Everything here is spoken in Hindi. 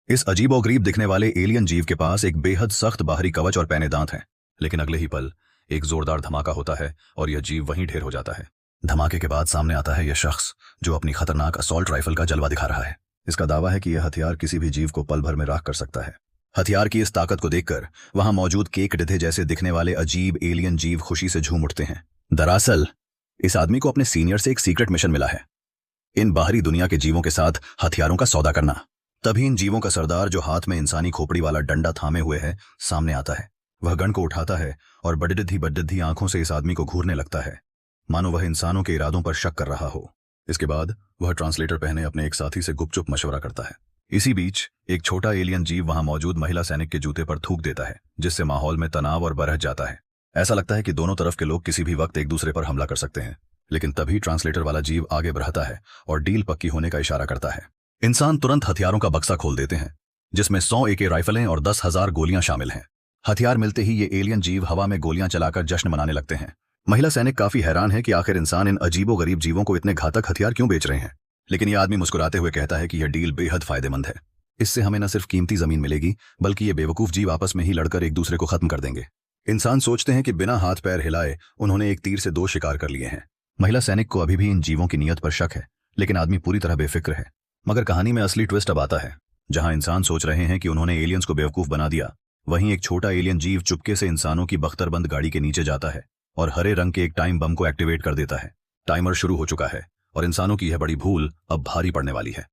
इस अजीबोगरीब दिखने वाले एलियन जीव के पास एक बेहद सख्त बाहरी कवच और पैने दांत हैं, लेकिन अगले ही पल एक जोरदार धमाका होता है और यह जीव वहीं ढेर हो जाता है। धमाके के बाद सामने आता है यह शख्स जो अपनी खतरनाक असॉल्ट राइफल का जलवा दिखा रहा है। इसका दावा है कि यह हथियार किसी भी जीव को पल भर में राख कर सकता है। हथियार की इस ताकत को देखकर वहां मौजूद केक डिधे जैसे दिखने वाले अजीब एलियन जीव खुशी से झूम उठते हैं। दरअसल इस आदमी को अपने सीनियर से एक सीक्रेट मिशन मिला है, इन बाहरी दुनिया के जीवों के साथ हथियारों का सौदा करना। तभी इन जीवों का सरदार, जो हाथ में इंसानी खोपड़ी वाला डंडा थामे हुए है, सामने आता है। वह गन को उठाता है और बड्डिद्धी आंखों से इस आदमी को घूरने लगता है, मानो वह इंसानों के इरादों पर शक कर रहा हो। इसके बाद वह ट्रांसलेटर पहने अपने एक साथी से गुपचुप मशवरा करता है। इसी बीच एक छोटा एलियन जीव वहां मौजूद महिला सैनिक के जूते पर थूक देता है, जिससे माहौल में तनाव और बरहट जाता है। ऐसा लगता है कि दोनों तरफ के लोग किसी भी वक्त एक दूसरे पर हमला कर सकते हैं। लेकिन तभी ट्रांसलेटर वाला जीव आगे बढ़ता है और डील पक्की होने का इशारा करता है। इंसान तुरंत हथियारों का बक्सा खोल देते हैं, जिसमें 100 AK राइफलें और 10,000 गोलियां शामिल हैं। हथियार मिलते ही ये एलियन जीव हवा में गोलियां चलाकर जश्न मनाने लगते हैं। महिला सैनिक काफी हैरान है कि आखिर इंसान इन अजीबोगरीब जीवों को इतने घातक हथियार क्यों बेच रहे हैं। लेकिन यह आदमी मुस्कुराते हुए कहता है कि यह डील बेहद फायदेमंद है। इससे हमें न सिर्फ कीमती जमीन मिलेगी, बल्कि ये बेवकूफ जीव आपस में ही लड़कर एक दूसरे को खत्म कर देंगे। इंसान सोचते हैं कि बिना हाथ पैर हिलाए उन्होंने एक तीर से 2 शिकार कर लिए हैं। महिला सैनिक को अभी भी इन जीवों की नीयत पर शक है, लेकिन आदमी पूरी तरह बेफिक्र है। मगर कहानी में असली ट्विस्ट अब आता है। जहां इंसान सोच रहे हैं कि उन्होंने एलियंस को बेवकूफ बना दिया, वहीं एक छोटा एलियन जीव चुपके से इंसानों की बख्तरबंद गाड़ी के नीचे जाता है और हरे रंग के एक टाइम बम को एक्टिवेट कर देता है। टाइमर शुरू हो चुका है और इंसानों की यह बड़ी भूल अब भारी पड़ने वाली है।